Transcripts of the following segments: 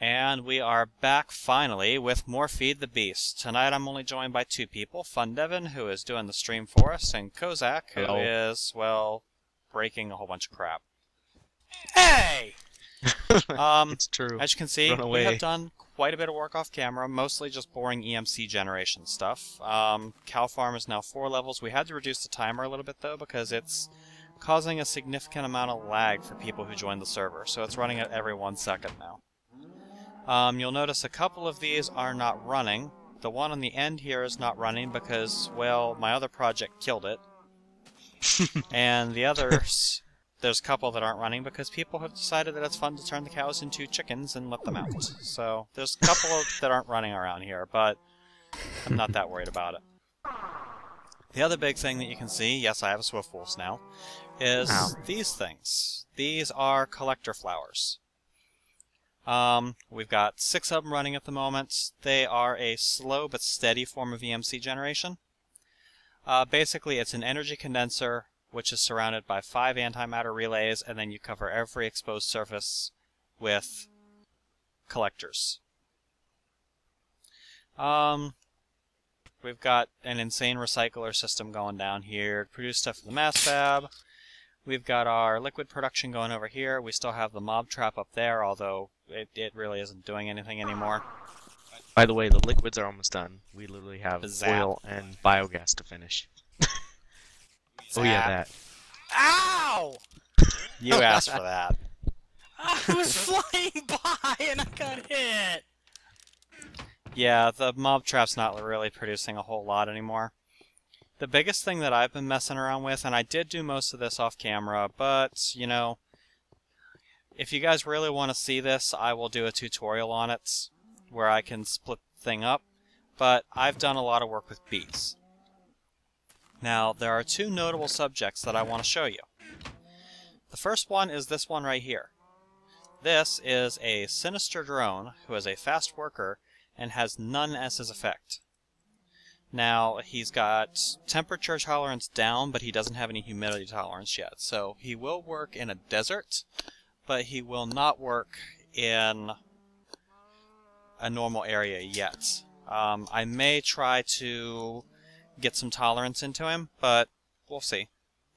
And we are back finally with more Feed the Beast. Tonight I'm only joined by two people, Fun Devin, who is doing the stream for us, and Kozak, who is, well, breaking a whole bunch of crap. Hey! It's true. As you can see, we have done quite a bit of work off camera, mostly just boring EMC generation stuff. Cow Farm is now 4 levels. We had to reduce the timer a little bit though, because it's causing a significant amount of lag for people who join the server, so it's running at every 1 second now. You'll notice a couple of these are not running. The one on the end here is not running because, well, my other project killed it. And the others, there's a couple that aren't running because people have decided that it's fun to turn the cows into chickens and let them out. So there's a couple that aren't running around here, but I'm not that worried about it. The other big thing that you can see, yes, I have a Swift Wolves now, is these things. These are collector flowers. We've got 6 of them running at the moment. They are a slow but steady form of EMC generation. Basically, it's an energy condenser which is surrounded by 5 antimatter relays, and then you cover every exposed surface with collectors. We've got an insane recycler system going down here to produce stuff for the mass fab. We've got our liquid production going over here. We still have the mob trap up there, although it really isn't doing anything anymore. By the way, the liquids are almost done. We literally have oil and biogas to finish. Oh yeah, that. Ow! You asked for that. I was flying by and I got hit! Yeah, the mob trap's not really producing a whole lot anymore. The biggest thing that I've been messing around with, and I did do most of this off camera, but, you know, if you guys really want to see this, I will do a tutorial on it where I can split the thing up, but I've done a lot of work with bees. Now, there are 2 notable subjects that I want to show you. The first one is this one right here. This is a sinister drone who is a fast worker and has none as his effect. Now, he's got temperature tolerance down, but he doesn't have any humidity tolerance yet. So he will work in a desert, but he will not work in a normal area yet. I may try to get some tolerance into him, but we'll see.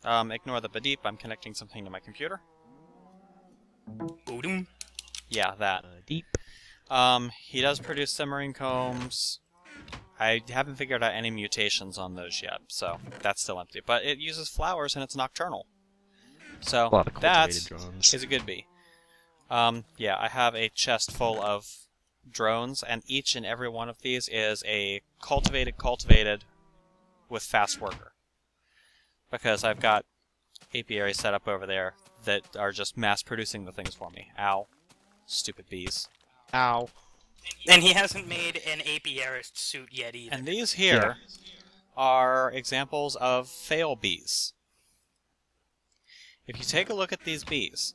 Ignore the beep, I'm connecting something to my computer. Yeah, that. Deep. He does produce simmering combs. I haven't figured out any mutations on those yet, so that's still empty. But it uses flowers and it's nocturnal. So that is a good bee. Yeah, I have a chest full of drones, and each and every one of these is a cultivated with fast worker. Because I've got apiaries set up over there that are just mass producing the things for me. Ow. Stupid bees. Ow. And he hasn't made an apiarist suit yet either. And these here are examples of fail bees. If you take a look at these bees,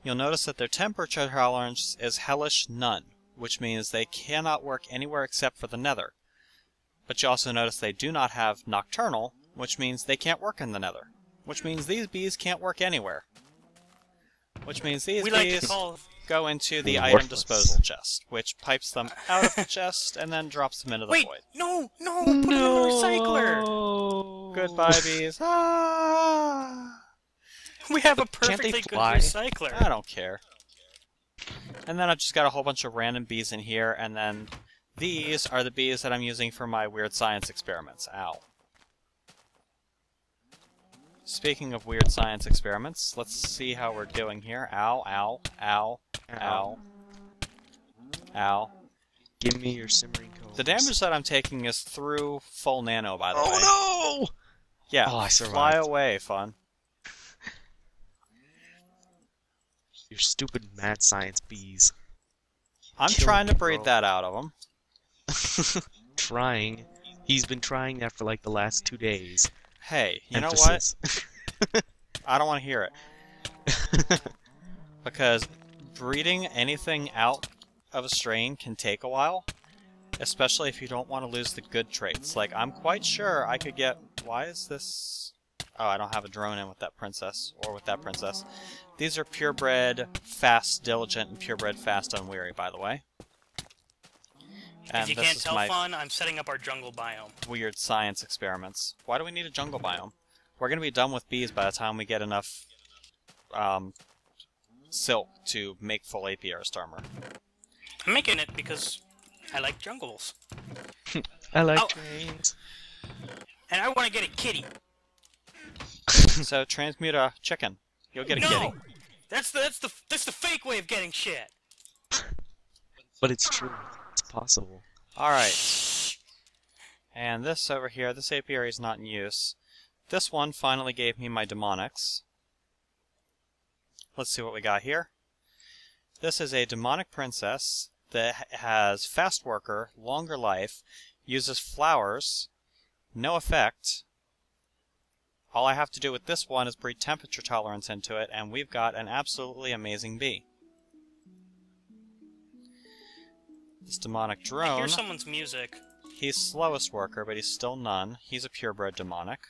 you'll notice that their temperature tolerance is hellish none, which means they cannot work anywhere except for the nether. But you also notice they do not have nocturnal, which means they can't work in the nether. Which means these bees can't work anywhere. Which means these bees go into the item disposal chest, which pipes them out of the chest and then drops them into the void. No, put them in the recycler! Goodbye, bees. Ah! We have a perfectly good recycler. I don't care. And then I've just got a whole bunch of random bees in here, and then these are the bees that I'm using for my weird science experiments. Ow. Speaking of weird science experiments, let's see how we're doing here. Ow, ow, ow, ow, ow. Give me your simmering combs. The damage that I'm taking is through full nano, by the way. Oh no! Yeah, I survived. Fly away, Fun. Your stupid mad science bees. I'm trying to breed that out of them. Trying. He's been trying that for like the last 2 days. Hey, you know what? I don't want to hear it. Because breeding anything out of a strain can take a while. Especially if you don't want to lose the good traits. Like, I'm quite sure I could get... Why is this... Oh, I don't have a drone in with that princess. Or with that princess. These are purebred, fast, diligent, and purebred, fast, unweary, by the way. And If you this can't is tell, my Fun, I'm setting up our jungle biome. weird science experiments. Why do we need a jungle biome? We're going to be done with bees by the time we get enough silk to make full apiarist armor. I'm making it because I like jungles. I like Oh. trains. And I want to get a kitty. So transmute a chicken. You'll get a kitty. No! That's the fake way of getting shit. But it's true. It's possible. Alright. And this over here, this apiary is not in use. This one finally gave me my demonics. Let's see what we got here. This is a demonic princess that has fast worker, longer life, uses flowers, no effect. All I have to do with this one is breed temperature tolerance into it, and we've got an absolutely amazing bee. This demonic I drone, hear someone's music. he's slowest worker, but he's still none. He's a purebred demonic.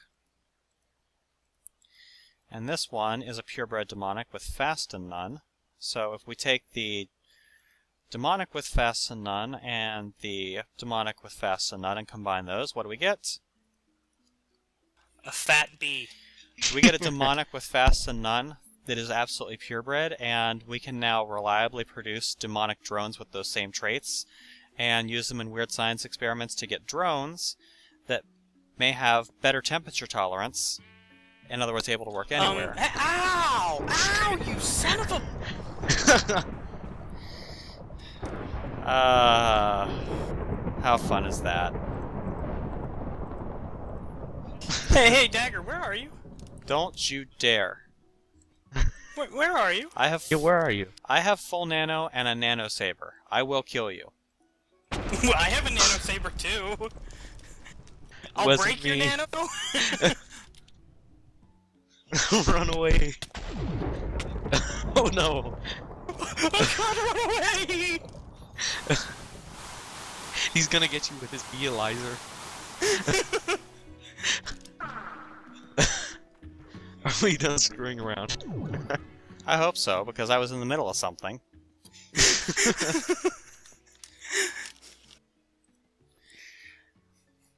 And this one is a purebred demonic with fast and none. So if we take the demonic with fast and none and the demonic with fast and none and combine those, what do we get? A fat bee. We get a demonic with fast and none that is absolutely purebred, and we can now reliably produce demonic drones with those same traits and use them in weird science experiments to get drones that may have better temperature tolerance. In other words, able to work anywhere. Ow! Ow, you son of a... How fun is that? Hey, Dagger, where are you? Don't you dare. Where are you? I have Yeah, where are you? I have full nano and a nano saber. I will kill you. Well, I have a nano saber too. I'll Wasn't break your me. nano. Run away. Oh no. Oh God, run away! He's gonna get you with his Bealizer. Are we done screwing around? I hope so, because I was in the middle of something.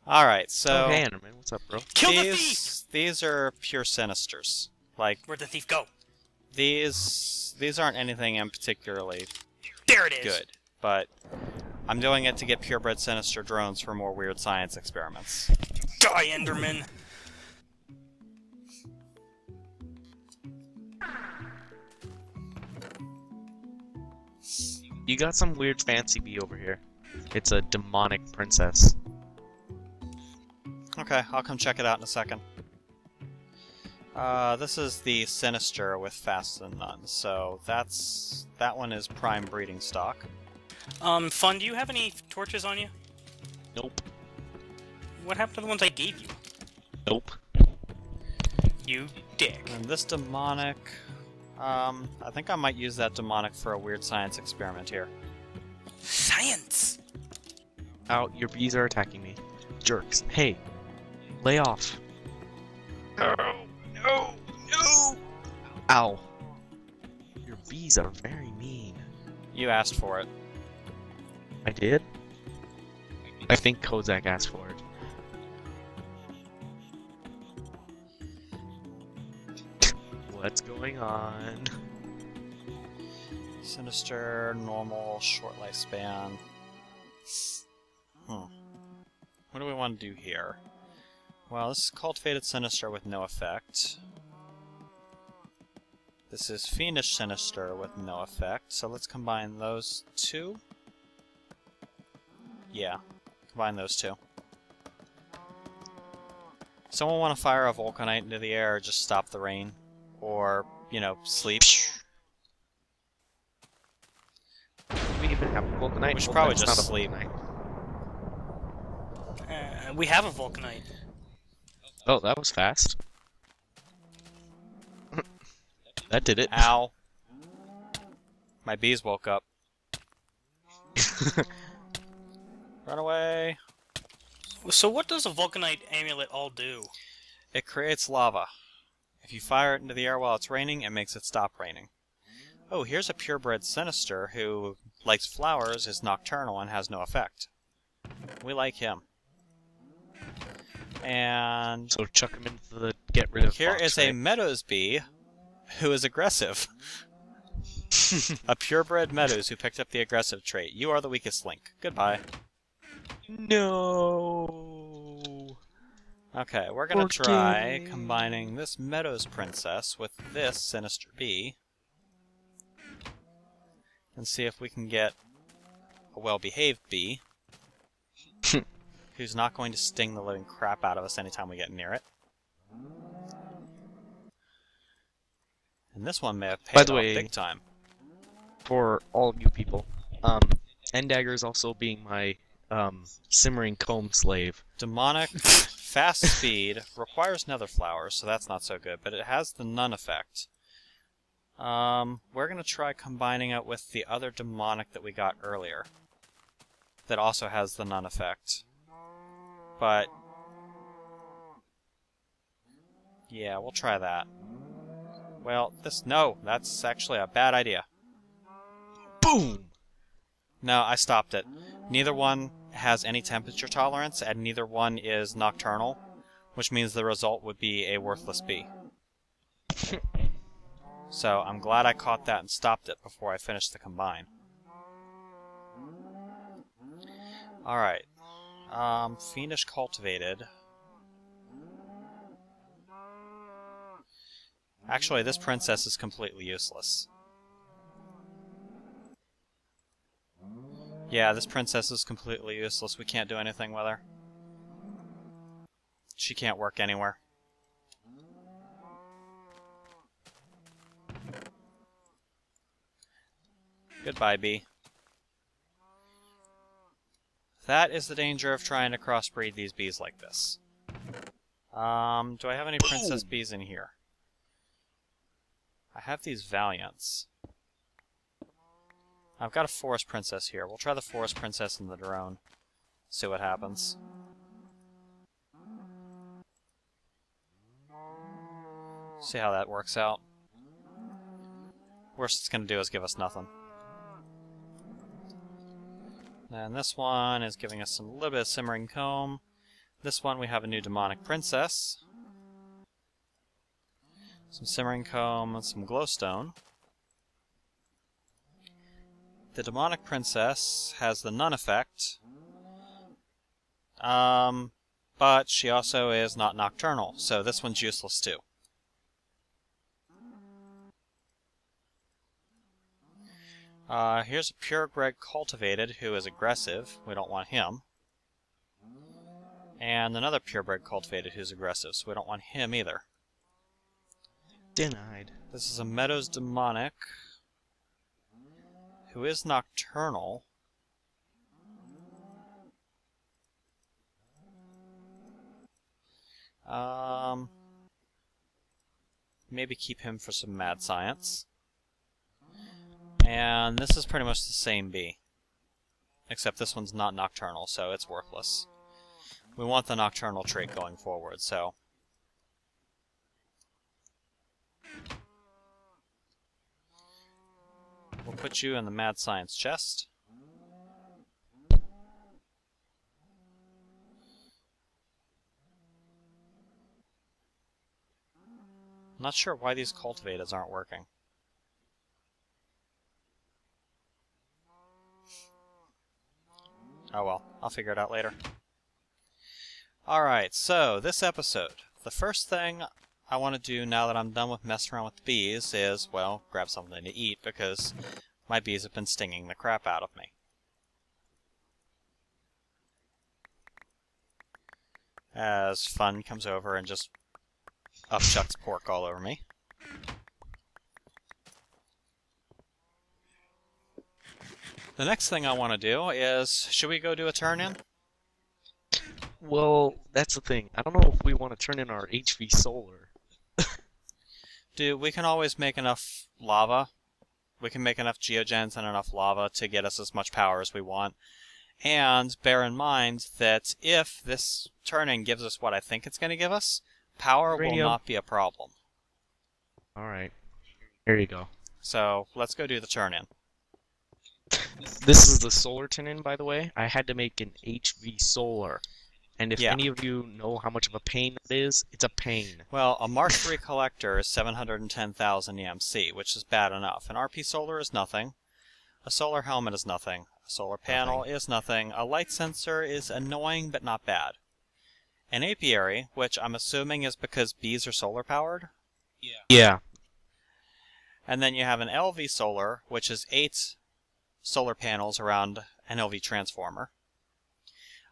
Alright, so Oh, hey, Enderman, what's up, bro? Kill the thief! these are pure sinisters. Like, Where'd the thief go? these aren't anything in particularly There it is. good, but I'm doing it to get purebred sinister drones for more weird science experiments. Die, Enderman. You got some weird fancy bee over here. It's a demonic princess. Okay, I'll come check it out in a second. This is the Sinister with Fast and None, so that one is prime breeding stock. Fun, do you have any torches on you? Nope. What happened to the ones I gave you? Nope. You dick. And this demonic, I think I might use that demonic for a weird science experiment here. Science! Ow, your bees are attacking me. Jerks. Hey, lay off. No, no, no! Ow. Your bees are very mean. You asked for it. I did? I think Kozak asked for it. What's going on? Sinister, normal, short lifespan. What do we want to do here? Well, this is Cultivated Sinister with no effect. This is Fiendish Sinister with no effect, so let's combine those two. Yeah, combine those two. Someone want to fire a Vulcanite into the air or just stop the rain? Or, you know, sleep? Do we even have a Vulcanite? We should probably Vulcanite's just not a sleep. Vulcanite. We have a Vulcanite. Oh, that was fast. That did it. Ow. My bees woke up. Run away. So what does a Vulcanite amulet all do? It creates lava. If you fire it into the air while it's raining, it makes it stop raining. Oh, here's a purebred Sinister who likes flowers, is nocturnal, and has no effect. We like him. And So chuck him into the get rid of here box, is right? a Meadows bee who is aggressive. A purebred Meadows who picked up the aggressive trait. You are the weakest link. Goodbye. No. Okay, we're gonna try combining this Meadows princess with this sinister bee. And see if we can get a well-behaved bee. Who's not going to sting the living crap out of us anytime we get near it. And this one may have paid By the off way, big time. For all of you people, Endagger is also being my simmering comb slave. Demonic fast speed requires nether flowers, so that's not so good, but it has the none effect. We're gonna try combining it with the other demonic that we got earlier. That also has the none effect. But yeah, we'll try that. Well, no, that's actually a bad idea. Boom! No, I stopped it. Neither one has any temperature tolerance, and neither one is nocturnal, which means the result would be a worthless bee. So I'm glad I caught that and stopped it before I finished the combine. Alright. Fiendish Cultivated. Actually, this princess is completely useless. Yeah, this princess is completely useless. We can't do anything with her. She can't work anywhere. Goodbye, bee. That is the danger of trying to crossbreed these bees like this. Do I have any princess bees in here? I have these Valiants. I've got a forest princess here. We'll try the forest princess and the drone. See what happens. See how that works out. Worst it's going to do is give us nothing. And this one is giving us a little bit of Simmering Comb. This one we have a new Demonic Princess. Some Simmering Comb and some Glowstone. The Demonic Princess has the None effect. But she also is not nocturnal, so this one's useless too. Here's a purebred cultivated who is aggressive. We don't want him. And another purebred cultivated who's aggressive, so we don't want him either. Denied. This is a Meadows demonic who is nocturnal. Maybe keep him for some mad science. And this is pretty much the same bee. Except this one's not nocturnal, so it's worthless. We want the nocturnal trait going forward, so... we'll put you in the mad science chest. I'm not sure why these cultivators aren't working. Oh well, I'll figure it out later. Alright, so this episode, the first thing I want to do now that I'm done with messing around with the bees is, well, grab something to eat because my bees have been stinging the crap out of me. As Fun comes over and just upchucks pork all over me. The next thing I want to do is, should we go do a turn-in? Well, that's the thing. I don't know if we want to turn in our HV solar. Dude, we can always make enough lava. We can make enough geogens and enough lava to get us as much power as we want. And bear in mind that if this turn-in gives us what I think it's going to give us, power will not be a problem. Alright. Here you go. So, let's go do the turn-in. This is the solar tin, by the way. I had to make an HV solar. And if Yeah. any of you know how much of a pain that is, it's a pain. Well, a Mark III collector is 710,000 EMC, which is bad enough. An RP solar is nothing. A solar helmet is nothing. A solar panel Nothing. is nothing. A light sensor is annoying but not bad. An apiary, which I'm assuming is because bees are solar powered. Yeah. And then you have an LV solar, which is 8 solar panels around an LV transformer.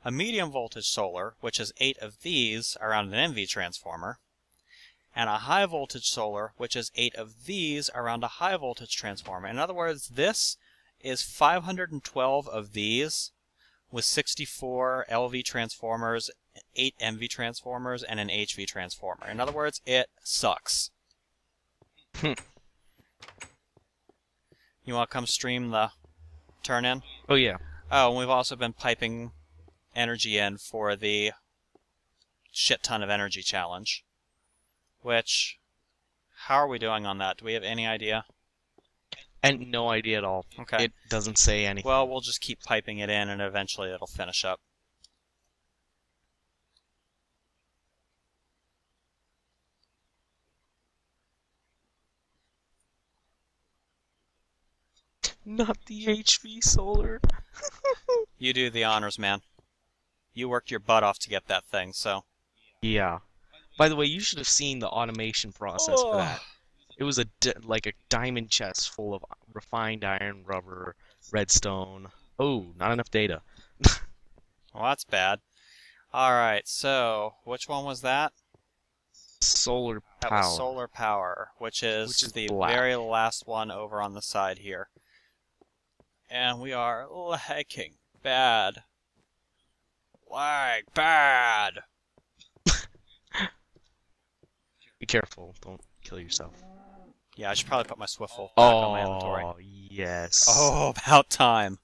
A medium voltage solar, which is 8 of these around an MV transformer. And a high voltage solar, which is 8 of these around a high voltage transformer. In other words, this is 512 of these with 64 LV transformers, 8 MV transformers, and an HV transformer. In other words, it sucks. You want to come stream the turn-in? Oh, yeah. Oh, and we've also been piping energy in for the shit ton of energy challenge. Which, how are we doing on that? Do we have any idea? And no idea at all. Okay. It doesn't say anything. Well, we'll just keep piping it in and eventually it'll finish up. Not the HV solar. You do the honors, man. You worked your butt off to get that thing, so... Yeah. By the way, you should have seen the automation process for that. It was like a diamond chest full of refined iron, rubber, redstone. Oh, not enough data. Well, that's bad. Alright, so, which one was that? Solar That power. was solar power, which is the black. very last one over on the side here. And we are lagging bad. Lag bad! Be careful, don't kill yourself. Yeah, I should probably put my Swiffle back on my inventory. Oh, yes. Oh, about time.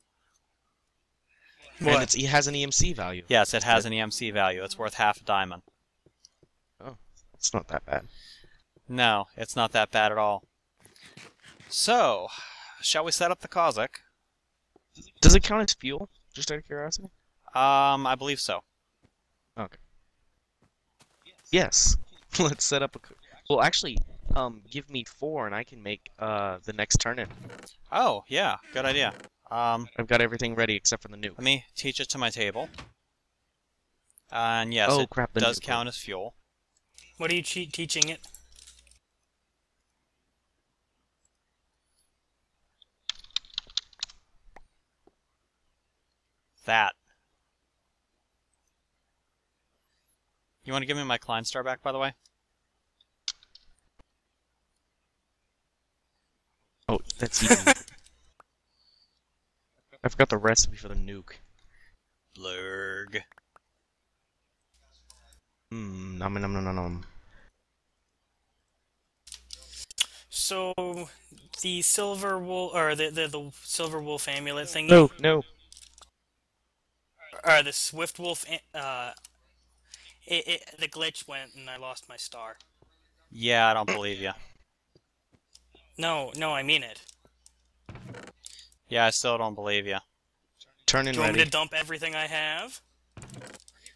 And it has an EMC value. Yes, it has an EMC value. It's worth half a diamond. It's not that bad. No, it's not that bad at all. So, shall we set up the Cossack? Does it count as fuel? Just out of curiosity? I believe so. Okay. Yes. Let's set up a... Well, actually, give me 4 and I can make the next turn-in. Oh, yeah, good idea. I've got everything ready except for the nuke. Let me teach it to my table. And yes, Oh, it crap, the does nuke. count as fuel. What are you teaching it? That. You want to give me my Klein star back, by the way? Oh, that's easy. I forgot the recipe for the nuke. Blurg. Nom nom nom nom nom. So, the silver wolf, or the silver wolf amulet thingy, No, no. or the swift wolf, the glitch went and I lost my star. Yeah, I don't believe you. No, I mean it. Yeah, I still don't believe you. Turn in Do you want me ready. to dump everything I have?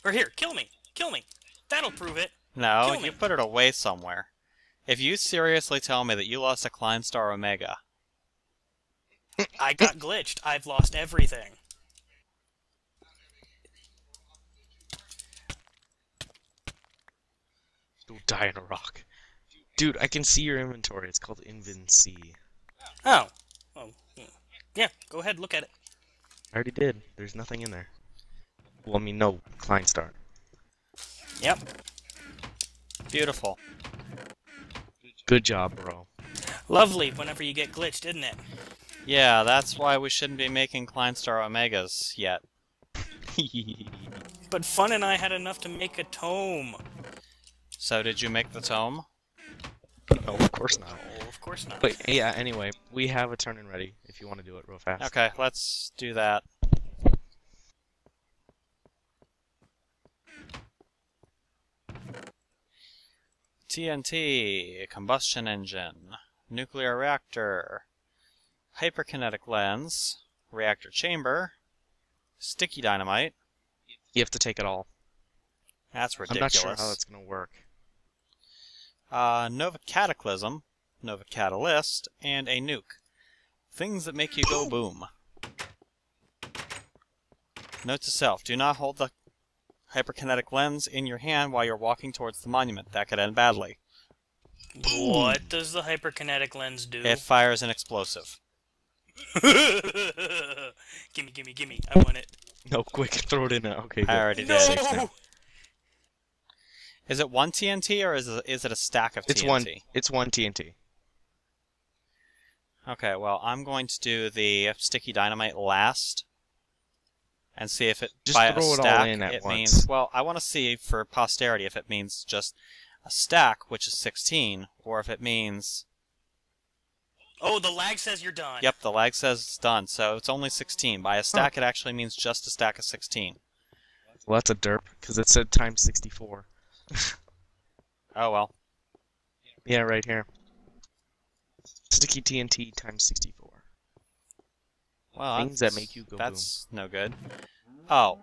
Or here, kill me! Kill me! That'll prove it! No, Kill me. you put it away somewhere. If you seriously tell me that you lost a Klein star Omega, I got glitched. I've lost everything. Don't die in a rock. Dude, I can see your inventory. It's called Invinc. Oh. Yeah, go ahead, look at it. I already did. There's nothing in there. Well, I mean, no. Klein star. Yep. beautiful. Good job, bro. Lovely whenever you get glitched, isn't it? Yeah, that's why we shouldn't be making Klein Star Omegas yet. But Fun and I had enough to make a tome. So did you make the tome? No, of course not. Oh, of course not. But yeah, anyway, we have a turn-in ready if you want to do it real fast. Okay, let's do that. TNT, combustion engine, nuclear reactor, hyperkinetic lens, reactor chamber, sticky dynamite. You have to take it all. That's I'm not sure how ridiculous. that's gonna work. Nova Cataclysm, Nova Catalyst, and a nuke. Things that make you go boom. Note to self, do not hold the hyperkinetic lens in your hand while you're walking towards the monument. That could end badly. What does the hyperkinetic lens do? It fires an explosive. gimme. I want it. No, quick, throw it in now. Okay, I good. already No! did. Is it one TNT or is it a stack of TNT? It's one TNT. Okay, well, I'm going to do the sticky dynamite last. And see if it, Just by a throw it all stack, in at it once. means... Well, I want to see for posterity if it means just a stack, which is 16, or if it means... Oh, the lag says you're done. Yep, the lag says it's done, so it's only 16. By a stack, it actually means just a stack of 16. Well, that's a derp, because it said times 64. Oh, well. Yeah, right here. Sticky TNT times 64. Well, Things that make you go that's no good. Oh.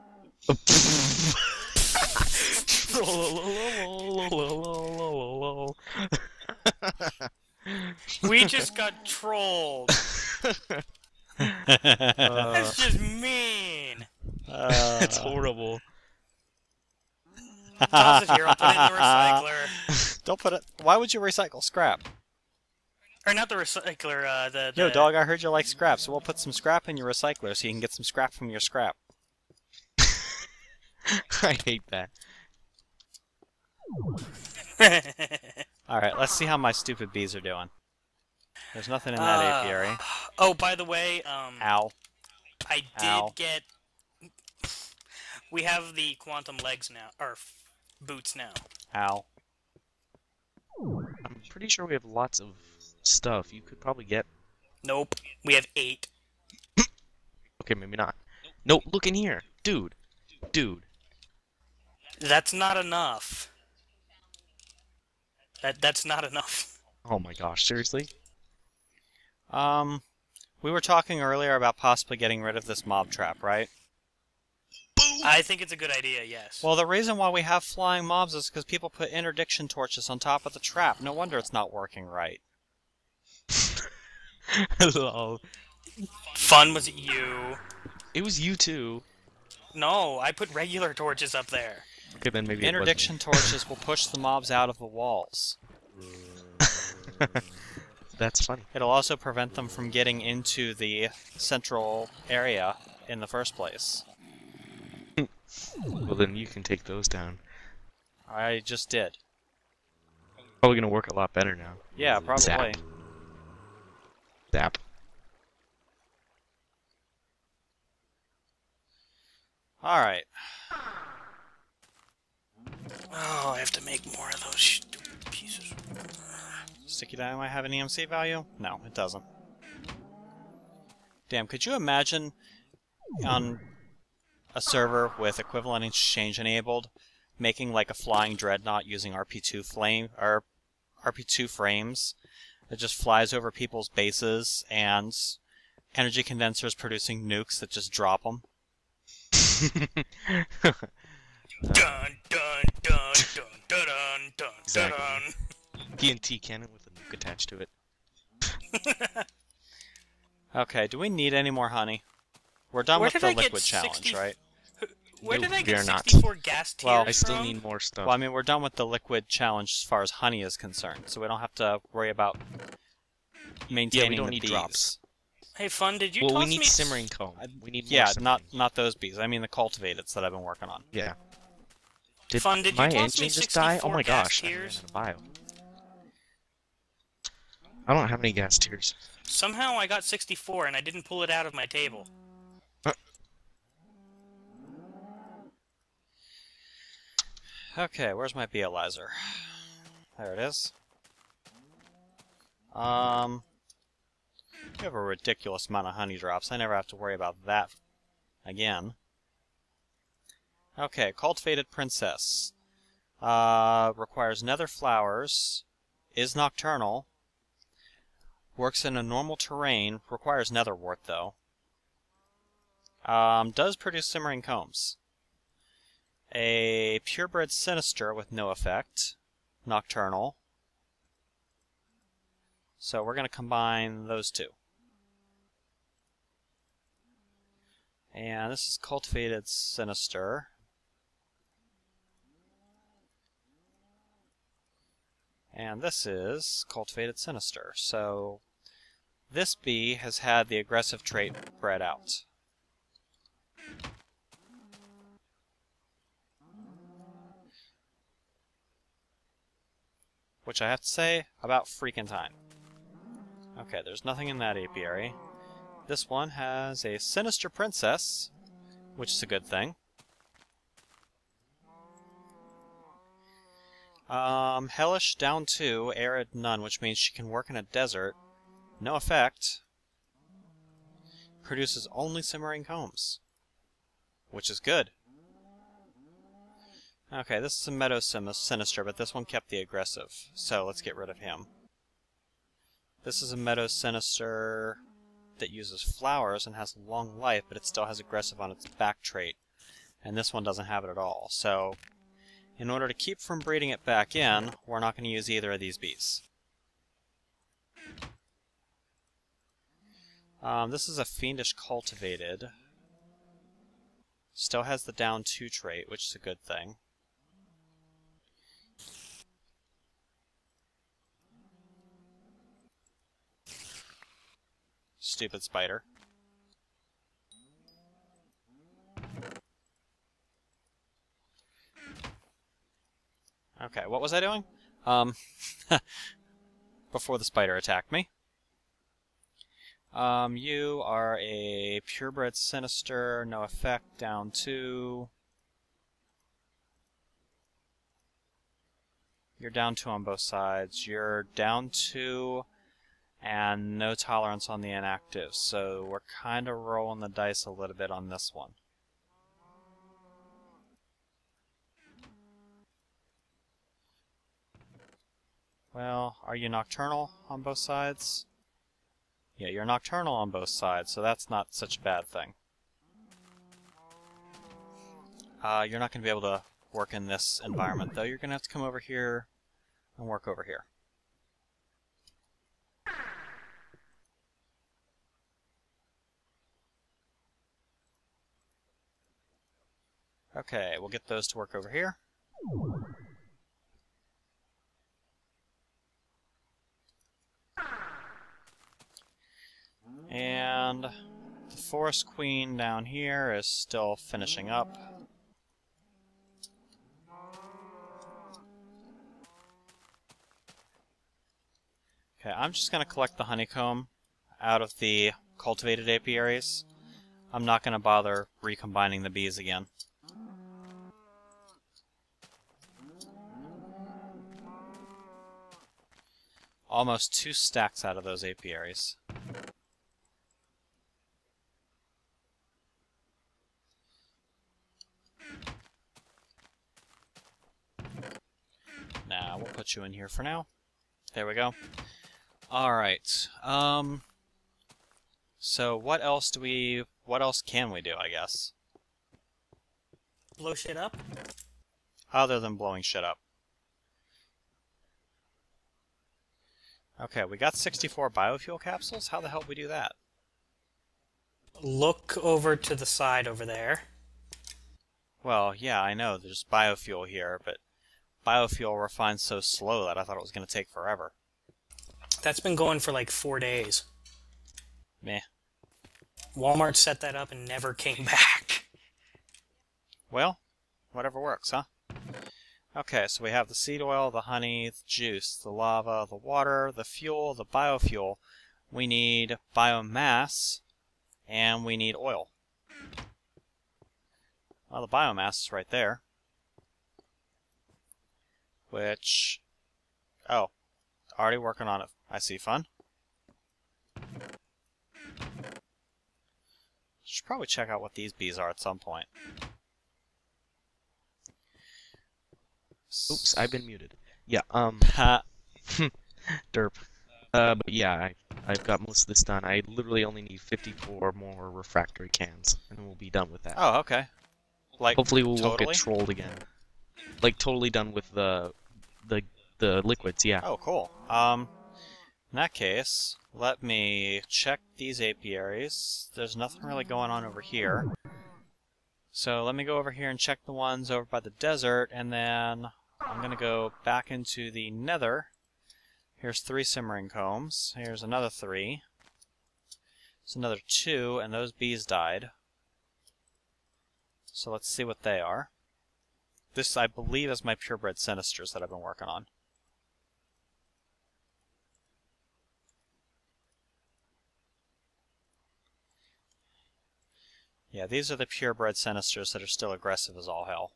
We just got trolled. That's just mean. It's horrible. Toss it here. I'll put it in the recycler. Don't put it... Why would you recycle scrap? Or not the recycler. The Yo, dog, I heard you like scrap, so we'll put some scrap in your recycler so you can get some scrap from your scrap. I hate that. Alright, let's see how my stupid bees are doing. There's nothing in that apiary. Oh, by the way, Ow. I did Ow. get. We have the quantum legs now, or boots now. Ow. I'm pretty sure we have lots of stuff. You could probably get... Nope, we have 8. Okay, maybe not. No, look in here. Dude. Dude. That's not enough. That's not enough. Oh my gosh, seriously? We were talking earlier about possibly getting rid of this mob trap, right? I think it's a good idea, yes. Well, the reason why we have flying mobs is because people put interdiction torches on top of the trap. No wonder it's not working right. Hello. Fun was you. It was you too. No, I put regular torches up there. Okay, then maybe Interdiction torches will push the mobs out of the walls. That's funny. It'll also prevent them from getting into the central area in the first place. Well, then you can take those down. I just did. Probably gonna work a lot better now. Yeah, probably. Zap. Zap. Alright. Oh, I have to make more of those stupid pieces. Sticky dynamite have an EMC value? No, it doesn't. Damn, could you imagine on a server with equivalent exchange enabled, making like a flying dreadnought using RP2 frames that just flies over people's bases and energy condensers producing nukes that just drop them? Dun dun dun dun dun dun Exactly. dun. TNT cannon with a nuke attached to it. Okay, do we need any more honey? We're done Where with did the I get liquid challenge, 60 right? Where No, did I we get are not. 64 gas tiers Well, I still from? need more stuff. Well, I mean, we're done with the liquid challenge as far as honey is concerned, so we don't have to worry about maintaining don't the need bees. drops. Hey, Fun, did you Well, toss we need me simmering comb. We need more Yeah, simmering. not those bees. I mean the cultivateds that I've been working on. Yeah. Did Fun, did you my toss me engine just die? Oh 64 my gas gosh, I ran tiers? out of bio. I don't have any gas tiers. Somehow I got 64 and I didn't pull it out of my table. Okay, where's my Bealyzer? There it is. We have a ridiculous amount of honey drops. I never have to worry about that again. Okay, cultivated princess. Requires nether flowers. Is nocturnal. Works in a normal terrain. Requires nether wart though. does produce simmering combs. A purebred sinister with no effect. Nocturnal. So we're going to combine those two. And this is cultivated sinister. And this is cultivated sinister. So this bee has had the aggressive trait bred out. Which I have to say, about freaking time. Okay, there's nothing in that apiary. This one has a sinister princess, which is a good thing. Hellish down 2, arid none, which means she can work in a desert. No effect. Produces only simmering combs, which is good. Okay, this is a meadow sinister, but this one kept the aggressive, so let's get rid of him. This is a meadow sinister that uses flowers and has a long life, but it still has aggressive on its back trait, and this one doesn't have it at all. So in order to keep from breeding it back in, we're not going to use either of these bees. This is a fiendish cultivated. Still has the down 2 trait, which is a good thing. Stupid spider. Okay, what was I doing? Before the spider attacked me. You are a purebred sinister, no effect, down 2. You're down 2 on both sides. You're down 2 and no tolerance on the inactive, so we're kind of rolling the dice a little bit on this one. Well, are you nocturnal on both sides? Yeah, you're nocturnal on both sides, so that's not such a bad thing. You're not going to be able to work in this environment, though. You're going to have to come over here and work over here. Okay, we'll get those to work over here. And the forest queen down here is still finishing up. Okay, I'm just going to collect the honeycomb out of the cultivated apiaries. I'm not going to bother recombining the bees again. Almost 2 stacks out of those apiaries. Now, we'll put you in here for now. There we go. Alright, so what else can we do, I guess? Blow shit up? Other than blowing shit up. Okay, we got 64 biofuel capsules? How the hell did we do that? Look over to the side over there. Well, yeah, I know, there's biofuel here, but biofuel refines so slow that I thought it was going to take forever. That's been going for like 4 days. Meh. Walmart set that up and never came back. Well, whatever works, huh? Okay, so we have the seed oil, the honey, the juice, the lava, the water, the fuel, the biofuel. We need biomass, and we need oil. Well, the biomass is right there. Which... oh, already working on it. I see, fun. Should probably check out what these bees are at some point. Oops, I've been muted. Yeah, Ha. derp. But yeah, I've got most of this done. I literally only need 54 more refractory cans, and then we'll be done with that. Oh, okay. Like, Hopefully we won't totally? get trolled again. Like, totally done with the liquids, yeah. Oh, cool. In that case, let me check these apiaries. There's nothing really going on over here. So let me go over here and check the ones over by the desert, and then I'm going to go back into the nether. Here's 3 simmering combs. Here's another 3. There's another 2, and those bees died. So let's see what they are. This, I believe, is my purebred sinisters that I've been working on. Yeah, these are the purebred sinisters that are still aggressive as all hell.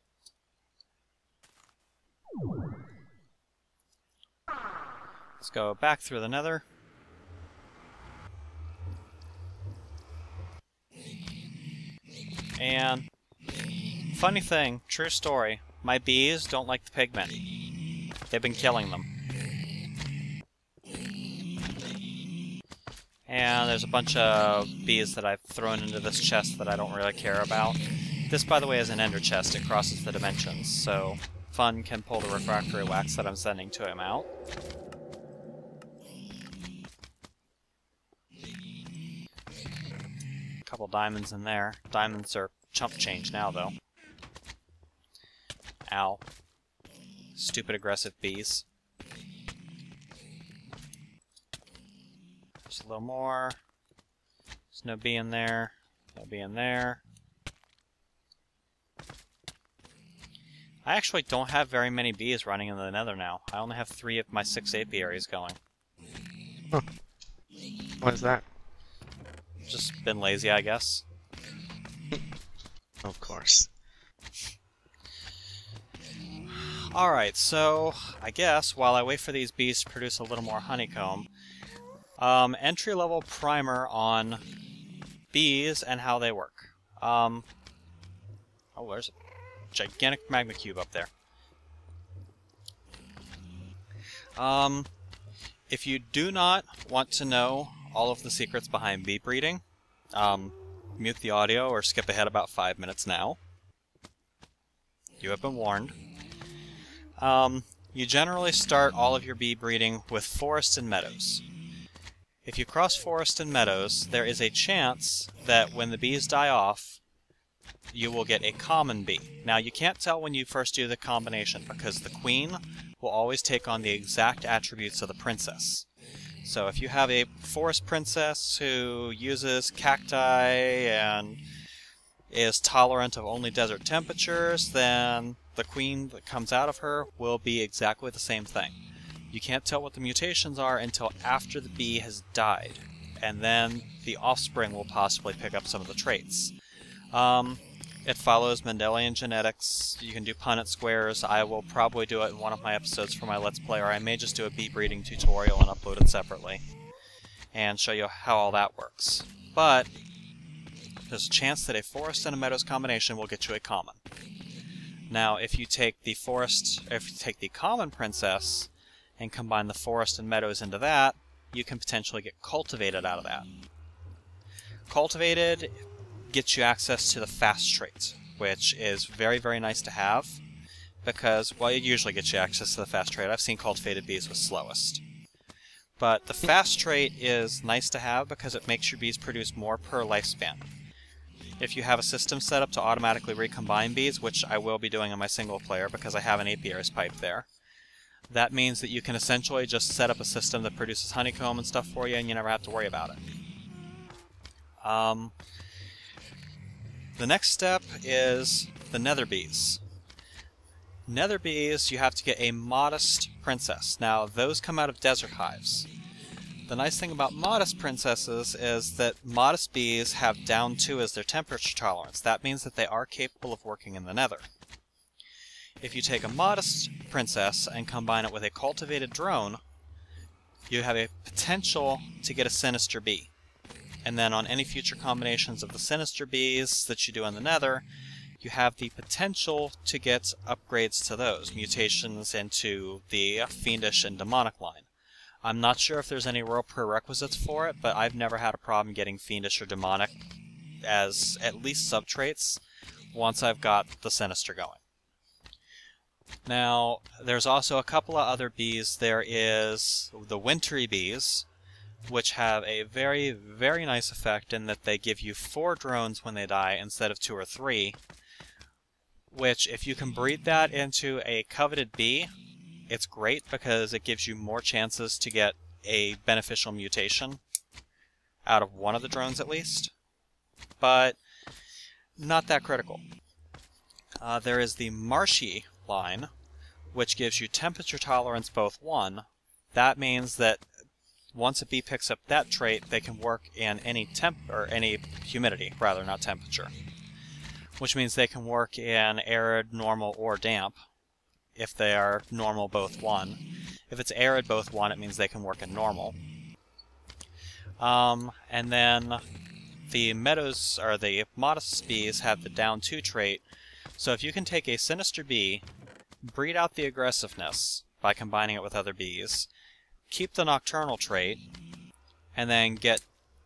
Let's go back through the nether. And funny thing, true story, my bees don't like the pigment. They've been killing them. And there's a bunch of bees that I've thrown into this chest that I don't really care about. This, by the way, is an ender chest. It crosses the dimensions, so Fun can pull the refractory wax that I'm sending to him out. A couple diamonds in there. Diamonds are chump change now, though. Ow. Stupid aggressive bees. Just a little more. There's no bee in there. No bee in there. I actually don't have very many bees running in the nether now. I only have 3 of my 6 apiaries going. Huh. Why is that? Just been lazy, I guess. Of course. Alright, so I guess while I wait for these bees to produce a little more honeycomb, entry-level primer on bees and how they work. Oh, there's a gigantic magma cube up there. If you do not want to know all of the secrets behind bee breeding, mute the audio or skip ahead about 5 minutes now. You have been warned. You generally start all of your bee breeding with forests and meadows. If you cross forest and meadows, there is a chance that when the bees die off, you will get a common bee. Now, you can't tell when you first do the combination because the queen will always take on the exact attributes of the princess. So if you have a forest princess who uses cacti and is tolerant of only desert temperatures, then the queen that comes out of her will be exactly the same thing. You can't tell what the mutations are until after the bee has died, and then the offspring will possibly pick up some of the traits. It follows Mendelian genetics. You can do Punnett squares. I will probably do it in one of my episodes for my Let's Play, or I may just do a bee breeding tutorial and upload it separately and show you how all that works. But there's a chance that a forest and a meadows combination will get you a common. Now, if you take the common princess and combine the forest and meadows into that, you can potentially get cultivated out of that. Cultivated gets you access to the fast trait, which is very, very nice to have, because, well, it usually gets you access to the fast trait. I've seen cultivated bees with slowest. But the fast trait is nice to have because it makes your bees produce more per lifespan. If you have a system set up to automatically recombine bees, which I will be doing in my single player because I have an apiaries pipe there, that means that you can essentially just set up a system that produces honeycomb and stuff for you and you never have to worry about it. The next step is the nether bees. Nether bees, you have to get a modest princess. Now, those come out of desert hives. The nice thing about modest princesses is that modest bees have down 2 as their temperature tolerance. That means that they are capable of working in the nether. If you take a modest princess and combine it with a cultivated drone, you have a potential to get a sinister bee. And then on any future combinations of the sinister bees that you do in the nether, you have the potential to get upgrades to those, mutations into the fiendish and demonic line. I'm not sure if there's any real prerequisites for it, but I've never had a problem getting Fiendish or Demonic as at least subtraits once I've got the Sinister going. Now, there's also a couple of other bees. There is the Wintry bees, which have a very, very nice effect in that they give you 4 drones when they die instead of 2 or 3, which if you can breed that into a coveted bee, it's great because it gives you more chances to get a beneficial mutation out of one of the drones at least, but not that critical. There is the Marshy line, which gives you temperature tolerance both 1. That means that once a bee picks up that trait, they can work in any any humidity, rather, not temperature. Which means they can work in arid, normal, or damp, if they are normal both 1. If it's arid both 1, it means they can work in normal. And then the meadows, or the modest bees, have the down 2 trait. So if you can take a sinister bee, breed out the aggressiveness by combining it with other bees, keep the nocturnal trait, and then get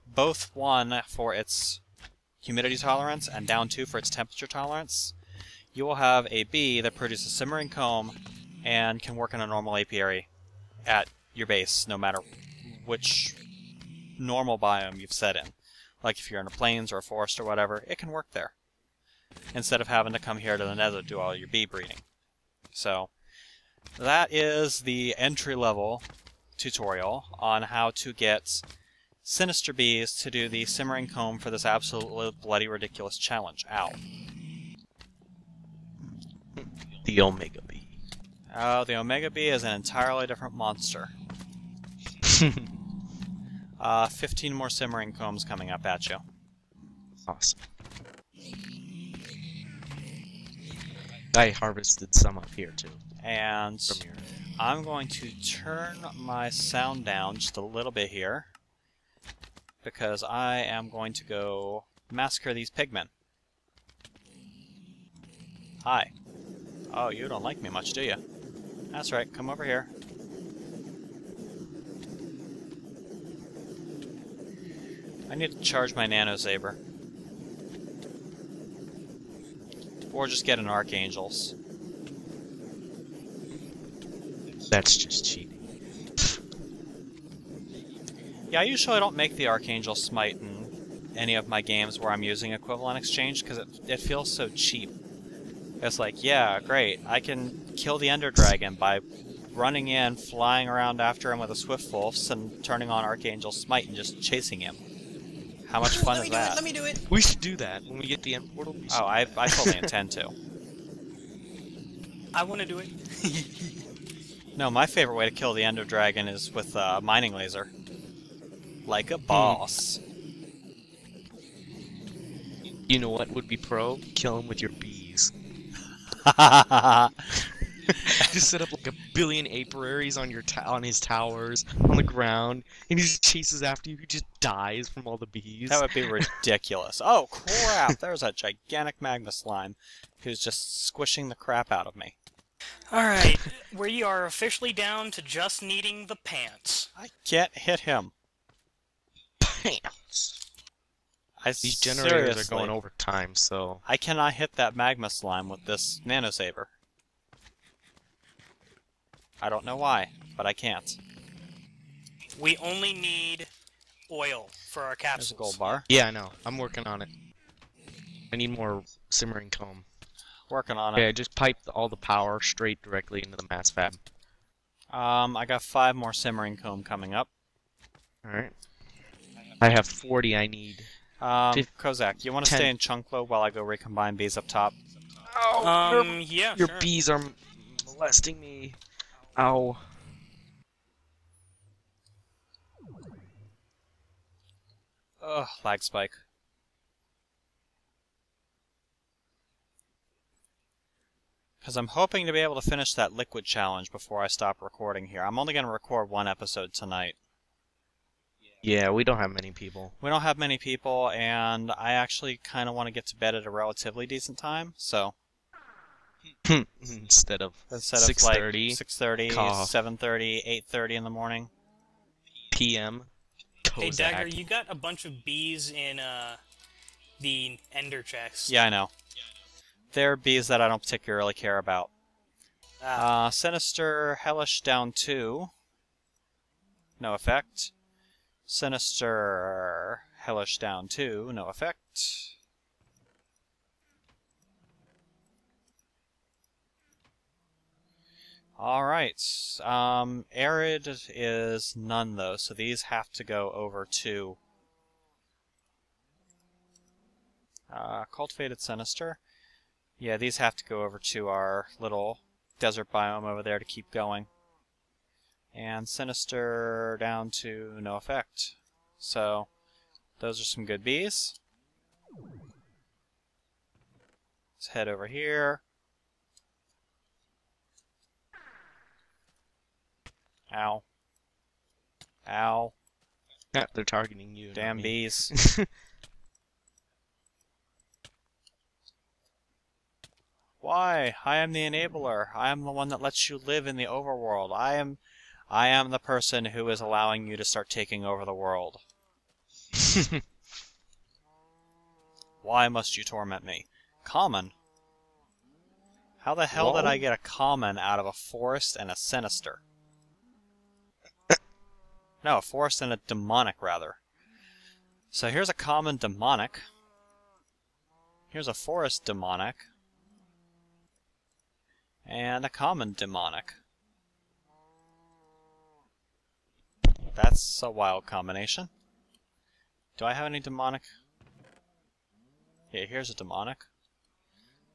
both 1 for its humidity tolerance and down 2 for its temperature tolerance, you will have a bee that produces simmering comb and can work in a normal apiary at your base, no matter which normal biome you've set in. Like if you're in a plains or a forest or whatever, it can work there, instead of having to come here to the nether to do all your bee breeding. So, that is the entry-level tutorial on how to get Sinister Bees to do the Simmering Comb for this absolutely bloody ridiculous challenge. Ow. The Omega Bee. Oh, the Omega Bee is an entirely different monster. 15 more Simmering Combs coming up at you. Awesome. I harvested some up here too. And From your... I'm going to turn my sound down just a little bit here, because I am going to go massacre these pigmen. Hi. Oh, you don't like me much, do you? That's right, come over here. I need to charge my Nano Saber. Or just get an Archangel's. That's just cheating. Yeah, I usually don't make the Archangel Smite in any of my games where I'm using Equivalent Exchange, because it feels so cheap. It's like, yeah, great, I can kill the Ender Dragon by running in, flying around after him with a Swiftwolf, and turning on Archangel Smite and just chasing him. How much fun is that? Let me do it! We should do that when we get the end portal. Oh, I totally intend to. I want to do it. No, my favorite way to kill the Ender Dragon is with a mining laser. Like a boss. You know what would be pro? Kill him with your bees. Just set up like a billion apiaries on your on his towers, on the ground, and he just chases after you. He just dies from all the bees. That would be ridiculous. Oh, crap! There's a gigantic magma slime who's just squishing the crap out of me. Alright, we are officially down to just needing the pants. I can't hit him. Pants. These generators seriously, are going over time, so... I cannot hit that magma slime with this Nano Saber. I don't know why, but I can't. We only need oil for our There's a capsules. gold bar. Yeah, I know. I'm working on it. I need more simmering comb. Working on Okay, it. I just piped all the power straight directly into the mass fab. I got 5 more simmering comb coming up. Alright. I have 40 I need. Kozak, you want to 10. stay in Chunklo while I go recombine bees up top? Yeah, Your sure. bees are molesting me. Ow. Ugh, lag spike. Because I'm hoping to be able to finish that liquid challenge before I stop recording here. I'm only going to record 1 episode tonight. Yeah, we don't have many people. We don't have many people, and I actually kind of want to get to bed at a relatively decent time, so... Instead of Instead of 6:30, like 6:30, cough. 7:30, 8:30 in the morning. PM. Hey, Dagger, Kozak. you got a bunch of bees in the Ender chest. Yeah, I know. They're bees that I don't particularly care about. Sinister, Hellish down 2. No effect. Sinister, Hellish down 2. No effect. Alright. Arid is none, though, so these have to go over to Cultivated Sinister. Yeah, these have to go over to our little desert biome over there to keep going. And Sinister down to no effect. So, those are some good bees. Let's head over here. Ow. Ow. Yeah, they're targeting you. Damn not me. bees. Why? I am the enabler. I am the one that lets you live in the overworld. I am the person who is allowing you to start taking over the world. Why must you torment me? Common. How the hell did I get a common out of a forest and a sinister? No, a forest and a demonic, rather. So here's a common demonic. Here's a forest demonic. And a common demonic. That's a wild combination. Do I have any demonic? Yeah, here's a demonic.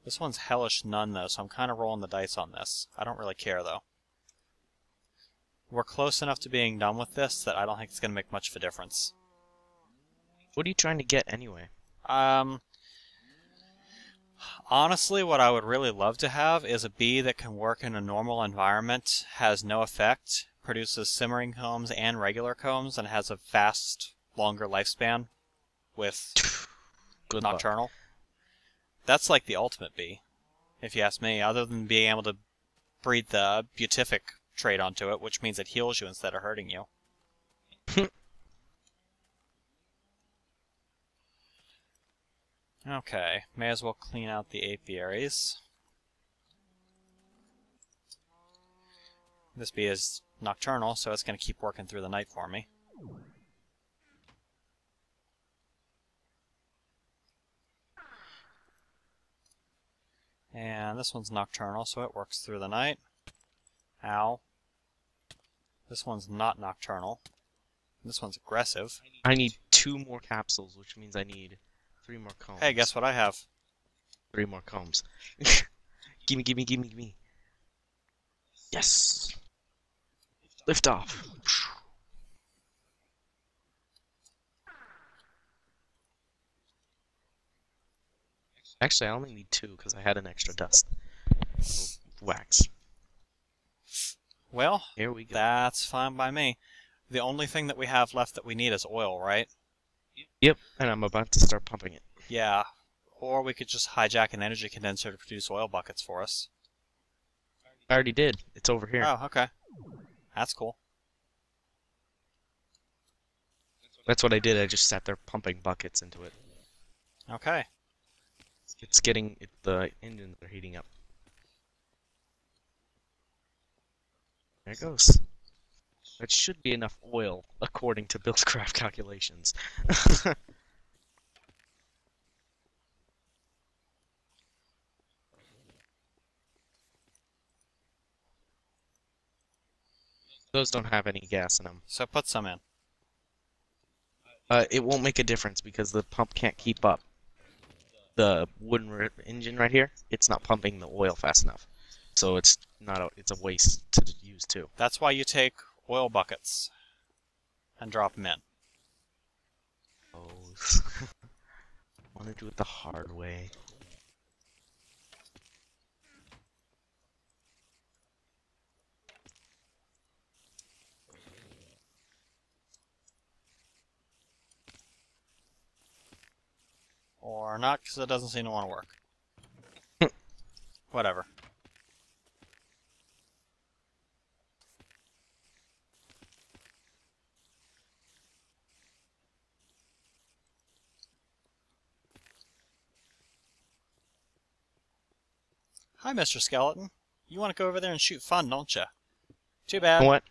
This one's Hellish none, though, so I'm kind of rolling the dice on this. I don't really care, though. We're close enough to being done with this that I don't think it's going to make much of a difference. What are you trying to get anyway? Honestly, what I would really love to have is a bee that can work in a normal environment, has no effect, produces simmering combs and regular combs, and has a fast, longer lifespan with Good nocturnal. luck. That's like the ultimate bee, if you ask me, other than being able to breed the beatific trait onto it, which means it heals you instead of hurting you. Okay, may as well clean out the apiaries. This bee is nocturnal, so it's going to keep working through the night for me. And this one's nocturnal, so it works through the night. Ow. This one's not nocturnal. This one's aggressive. I need 2 more capsules, which means I need 3 more combs. Hey, guess what I have? 3 more combs. Gimme, gimme, gimme, gimme. Yes! Lift off. Actually, I only need 2 because I had an extra dust. Wax. Well, Here we go. that's fine by me. The only thing that we have left that we need is oil, right? Yep, and I'm about to start pumping it. Yeah. Or we could just hijack an energy condenser to produce oil buckets for us. I already did. It's over here. Oh, okay. That's cool. That's what I did. I just sat there pumping buckets into it. Okay. It's getting... the engines are heating up. There it goes. That should be enough oil, according to Buildcraft calculations. Those don't have any gas in them. So put some in. It won't make a difference because the pump can't keep up. The wooden engine right here, it's not pumping the oil fast enough. So it's not it's a waste to use too. That's why you take oil buckets and drop them in. Oh, want to do it the hard way. Or not, because it doesn't seem to want to work. Whatever. Hi, Mr. Skeleton. You want to go over there and shoot fun, don't you? Too bad. What?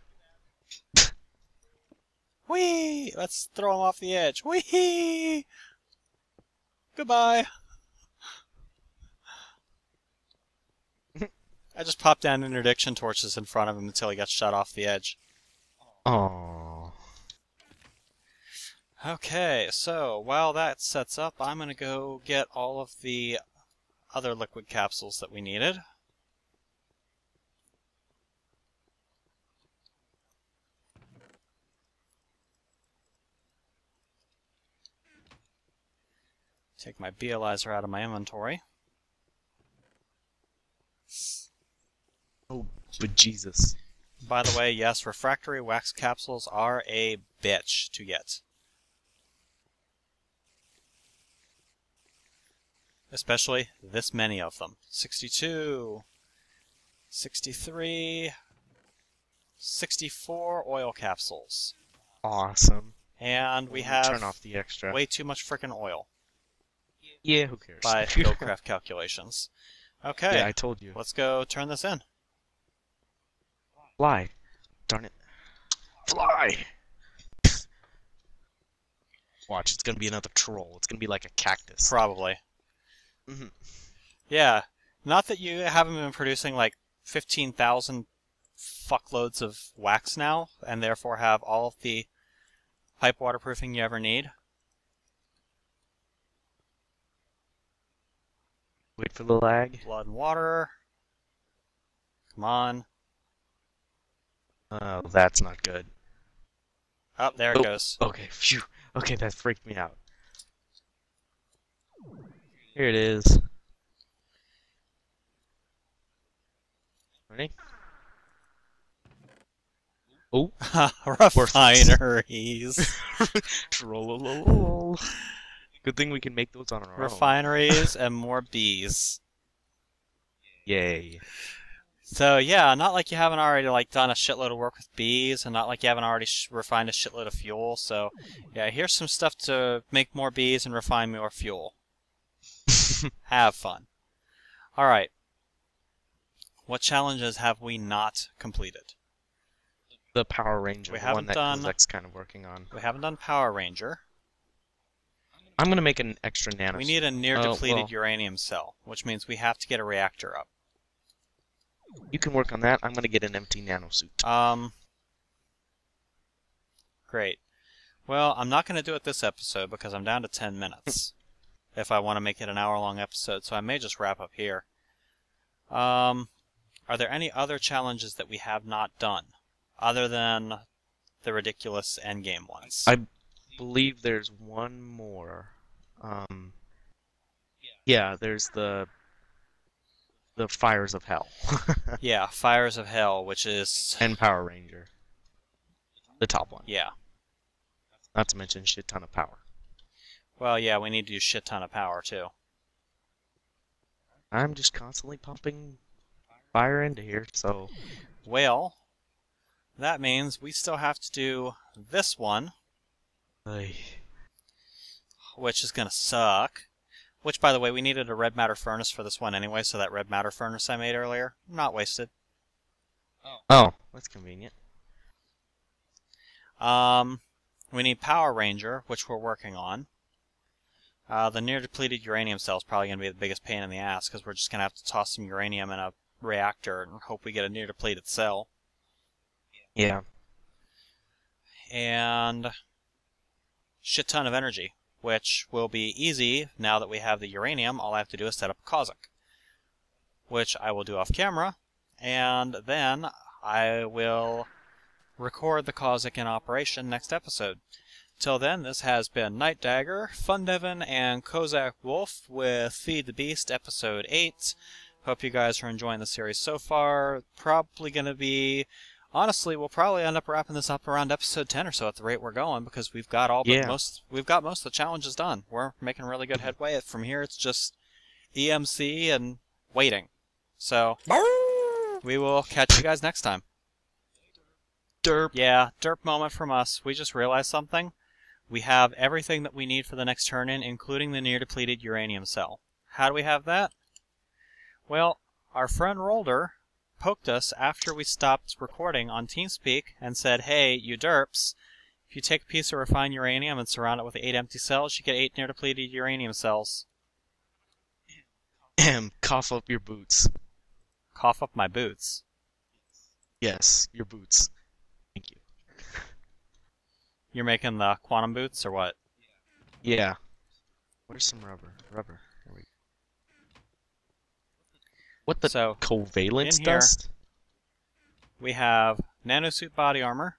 Whee! Let's throw him off the edge. Whee! Goodbye. I just popped down interdiction torches in front of him until he got shot off the edge. Oh. Okay, so while that sets up, I'm going to go get all of the other liquid capsules that we needed. Take my Bealyzer out of my inventory. Oh, but Jesus. By the way, yes, refractory wax capsules are a bitch to get. Especially this many of them. 62, 63, 64 oil capsules. Awesome. And we Turn have off the extra. way too much frickin' oil Yeah, who cares? by Buildcraft calculations. Okay, Yeah, I told you. let's go turn this in. Fly. Darn it. Fly! Watch, it's gonna be another troll. It's gonna be like a cactus. Probably. Mhm. Yeah, not that you haven't been producing like 15,000 fuckloads of wax now, and therefore have all of the pipe waterproofing you ever need. Wait for the lag. Blood and water. Come on. Oh, that's not good. Oh, there it goes. Okay, phew. Okay, that freaked me out. Here it is. Ready? Oh, Refineries. trollolol. Good thing we can make those on our own. Refineries and more bees. Yay. So yeah, not like you haven't already like done a shitload of work with bees, and not like you haven't already refined a shitload of fuel. So yeah, here's some stuff to make more bees and refine more fuel. Have fun. All right. What challenges have we not completed? The Power Ranger, We the one haven't that done- Kozak's kind of working on. We haven't done Power Ranger. I'm gonna make an extra nano. We need a near-depleted well. uranium cell, which means we have to get a reactor up. You can work on that. I'm gonna get an empty nano suit. Great. Well, I'm not going to do it this episode because I'm down to 10 minutes. If I want to make it an hour-long episode, so I may just wrap up here. Are there any other challenges that we have not done, other than the ridiculous endgame ones? I believe there's one more. Yeah, there's the Fires of Hell. Yeah, Fires of Hell, which is... And Power Ranger. The top one. Yeah. Not to mention shit ton of power. Well, yeah, we need to use shit ton of power, too. I'm just constantly pumping fire into here, so... Well, that means we still have to do this one, Ay. which is going to suck. Which, by the way, we needed a red matter furnace for this one anyway, so that red matter furnace I made earlier, not wasted. Oh, that's convenient. We need Power Ranger, which we're working on. The near-depleted uranium cell is probably going to be the biggest pain in the ass, because we're just going to have to toss some uranium in a reactor and hope we get a near-depleted cell. Yeah. And shit ton of energy, which will be easy now that we have the uranium. All I have to do is set up a Cossack, which I will do off camera, and then I will record the Cossack in operation next episode. Till then, this has been Night Dagger, Fun Devin, and Kozak Wolf with Feed the Beast Episode 8. Hope you guys are enjoying the series so far. Probably going to be... Honestly, we'll probably end up wrapping this up around Episode 10 or so at the rate we're going, because we've got we've got most of the challenges done. We're making really good headway. From here, it's just EMC and waiting. So, we will catch you guys next time. Derp. Yeah, derp moment from us. We just realized something. We have everything that we need for the next turn-in, including the near-depleted uranium cell. How do we have that? Well, Our friend Rolder poked us after we stopped recording on TeamSpeak and said, "Hey, you derps, if you take a piece of refined uranium and surround it with 8 empty cells, you get 8 near-depleted uranium cells." Cough up your boots. Cough up my boots. Yes, your boots. Thank you. You're making the quantum boots, or what? Yeah. Where's some rubber? Rubber. There we go. What the So, covalence in here- dust? We have nanosuit body armor,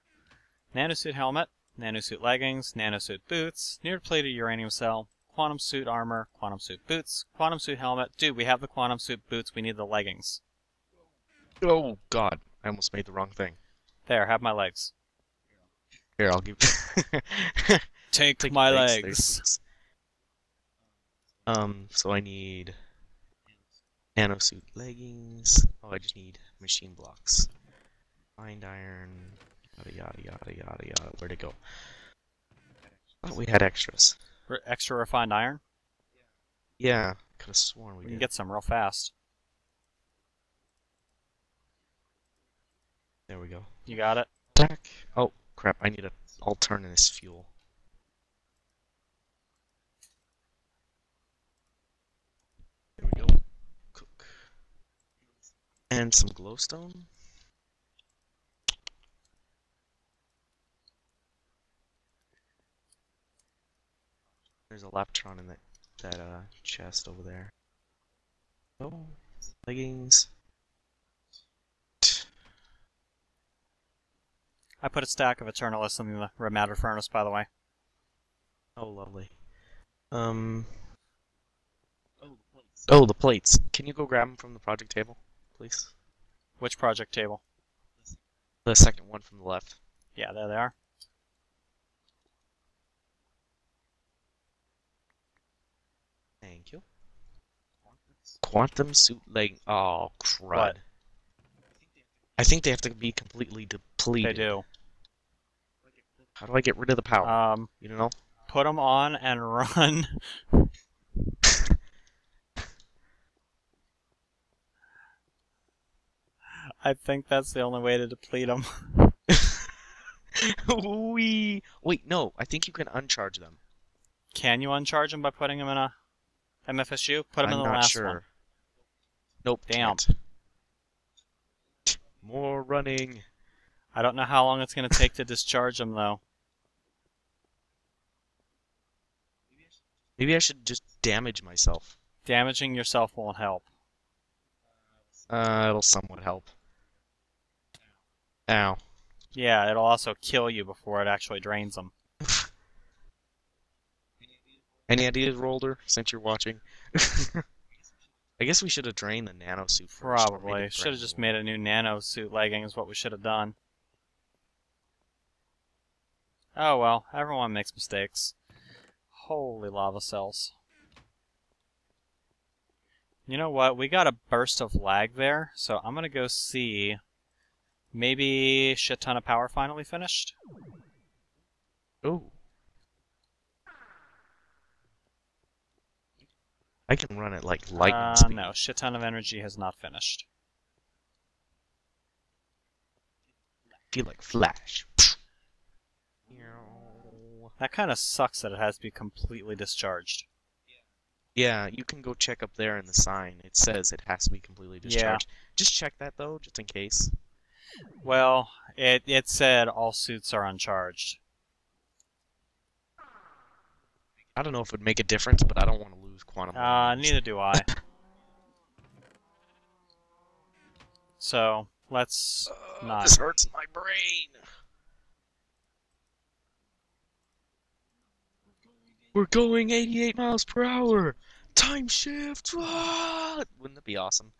nanosuit helmet, nanosuit leggings, nanosuit boots, near-depleted uranium cell, quantum suit armor, quantum suit boots, quantum suit helmet. Dude, we have the quantum suit boots, we need the leggings. Oh god, I almost made the wrong thing. There, have my legs. Here, I'll give. Take my Thanks, there's legs. boots. So I need nanosuit leggings. Oh, I just need machine blocks. Find iron. Yada yada yada yada yada. Where'd it go? Oh, we had extras. Extra refined iron? Yeah, could have sworn we We can did. get some real fast. There we go. You got it? Attack. Oh crap! I need a alternate fuel. There we go. Cook. And some glowstone. There's a Laptron in that chest over there. Oh, leggings. I put a stack of Eternalis in the red matter furnace, by the way. Oh, lovely. Oh, the plates. Can you go grab them from the project table, please? Which project table? The second one from the left. Yeah, there they are. Thank you. Quantum suit leg. Oh, crud. What? I think they have to be completely depleted. They do. How do I get rid of the power? You know? Put them on and run. I think that's the only way to deplete them. Wait, no. I think you can uncharge them. Can you uncharge them by putting them in a MFSU? Put them in I'm the not last sure. one. Nope. Damn. Can't. More running. I don't know how long it's going to take to discharge them, though. Maybe I should just damage myself. Damaging yourself won't help. It'll somewhat help. Ow. Yeah, it'll also kill you before it actually drains them. Any ideas, Rolder, since you're watching? I guess we should have drained the nanosuit first. or Probably. made it Should have just drainable. made a new nano suit legging is what we should have done. Oh well, everyone makes mistakes. Holy lava cells. You know what? We got a burst of lag there, so I'm gonna go see. Maybe shit ton of power finally finished? Oh. I can run it like lightning speed. No, shit ton of energy has not finished. Feel like Flash. That kind of sucks that it has to be completely discharged. Yeah, you can go check up there in the sign. It says it has to be completely discharged. Just check that though, just in case. Well, it said all suits are uncharged. I don't know if it would make a difference, but I don't want to lose quantum. moves. Neither do I. So, let's not. This hurts my brain. We're going 88 miles per hour. Time shift. Ah! Wouldn't that be awesome?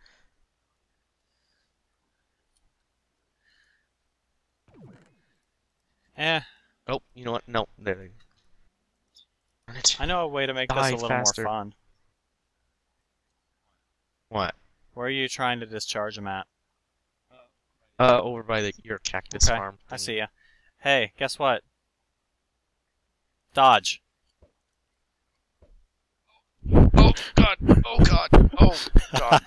Eh, Oh, you know what? No, there. Darn it. I know a way to make this Die a little faster. more fun. What? Where are you trying to discharge them at? Over by your cactus Okay, farm. I thingy. see ya. Hey, guess what? Dodge. Oh god! Oh god! Oh god!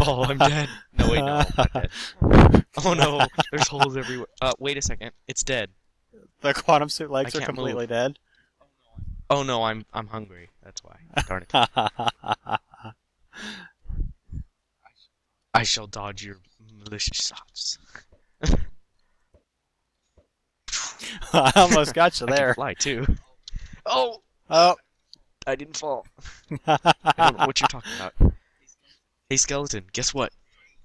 Oh, I'm dead. No, wait, no, I'm not dead. Oh no, there's holes everywhere. Wait a second. It's dead. The quantum suit I legs are can't completely move. dead. Oh no, I'm hungry. That's why. Darn it. I shall dodge your malicious shots. I almost got you I can there. fly too. Oh, Oh. I didn't fall. I don't know what you're talking about. Hey, skeleton, guess what?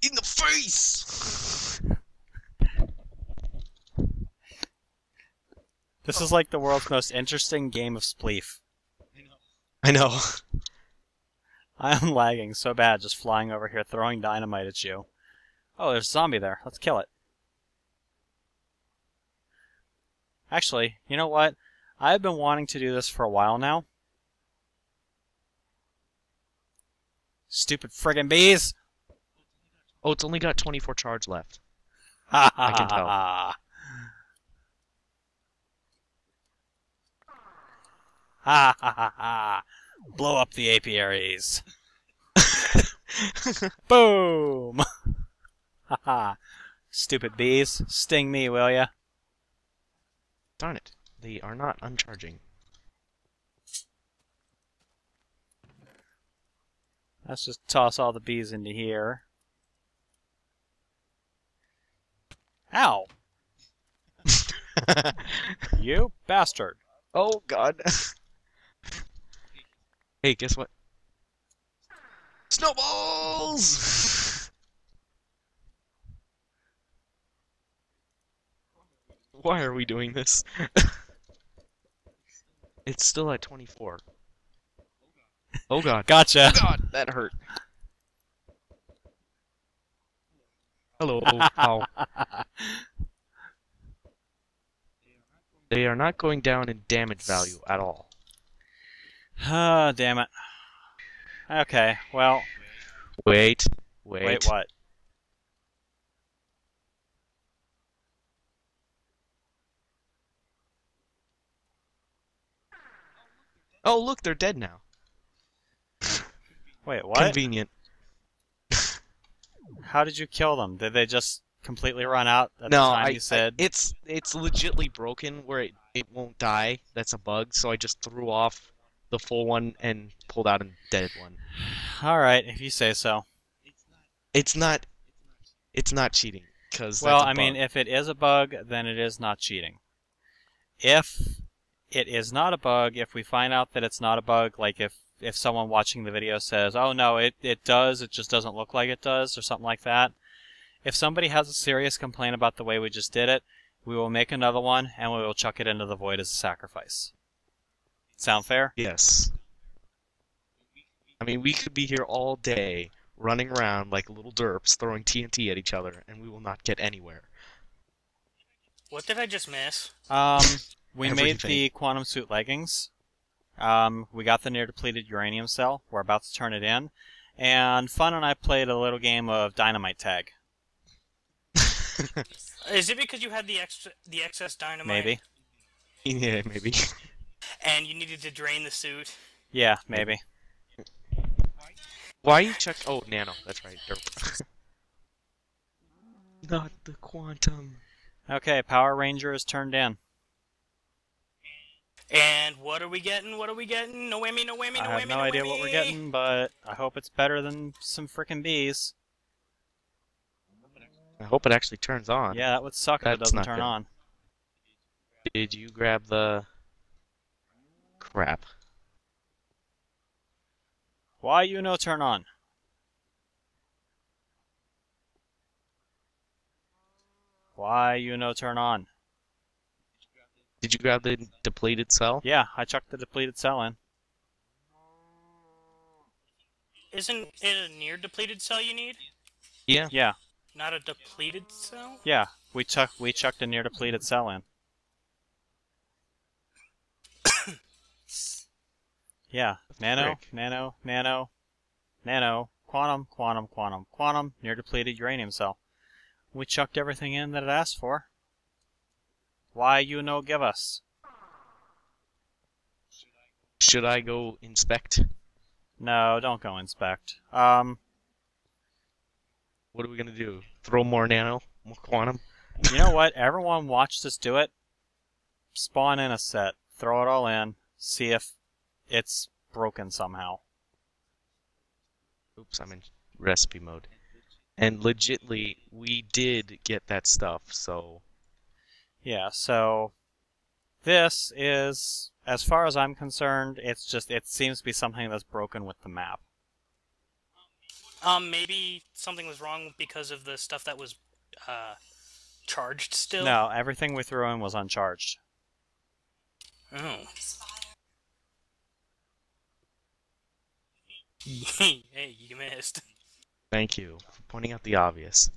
In the face! This is like the world's most interesting game of Spleef. I know. I am lagging so bad just flying over here throwing dynamite at you. Oh, there's a zombie there. Let's kill it. Actually, you know what? I've been wanting to do this for a while now. Stupid friggin' bees! Oh, it's only got 24 charge left. Ha I can tell. ha ha ha. Blow up the apiaries. Boom! Ha ha. Stupid bees. Sting me, will ya? Darn it. They are not uncharging. Let's just toss all the bees into here. Ow! You bastard. Oh, God. Hey, guess what? Snowballs! Why are we doing this? It's still at 24. Oh god. Gotcha. Oh god, that hurt. Hello. Ow. They are not going down in damage value at all. Ah, damn it. Okay, well, Wait. wait, what? Oh, look, they're dead now. Wait, what? Convenient. How did you kill them? Did they just completely run out at No, the time you said? it's legitly broken where it won't die. That's a bug, so I just threw off the full one and pulled out a dead one. Alright, if you say so. It's not cheating, because Well, that's a I mean, bug. if it is a bug, then it is not cheating. If it is not a bug, if we find out that it's not a bug, like if someone watching the video says, oh no, it does, it just doesn't look like it does, or something like that. If somebody has a serious complaint about the way we just did it, we will make another one, and we will chuck it into the void as a sacrifice. Sound fair? Yes. I mean, we could be here all day, running around like little derps, throwing TNT at each other, and we will not get anywhere. What did I just miss? We made Everything. the quantum suit leggings. We got the near depleted uranium cell. We're about to turn it in. And Fun and I played a little game of dynamite tag. Is it because you had the excess dynamite? Maybe. Yeah, maybe. And you needed to drain the suit? Yeah, maybe. Why you check? Oh, nano. That's right. Derp. Not the quantum. Okay, Power Ranger is turned in. And what are we getting? What are we getting? No whammy, no whammy, no whammy, I have no idea what we're getting, but I hope it's better than some frickin' bees. I hope it actually turns on. Yeah, that would suck if it That's doesn't not turn good. on. Did you grab the... Crap. Why you no turn on? Why you no turn on? Did you grab the depleted cell? Yeah, I chucked the depleted cell in. Isn't it a near depleted cell you need? Yeah. Yeah, Not a depleted cell? yeah. We chucked a near depleted cell in. Yeah, nano, Frick. nano, nano, nano, quantum, quantum, quantum, quantum, near depleted uranium cell. We chucked everything in that it asked for. Why you no give us? Should I go inspect? No, don't go inspect. What are we gonna do? Throw more nano? More quantum? You know what? Everyone watched us do it. Spawn in a set. Throw it all in. See if it's broken somehow. Oops, I'm in recipe mode. And legitly, we did get that stuff, so... Yeah, so this is, as far as I'm concerned, it seems to be something that's broken with the map. Maybe something was wrong because of the stuff that was charged still. No, everything we threw in was uncharged. Oh. Hey, you missed. Thank you for pointing out the obvious.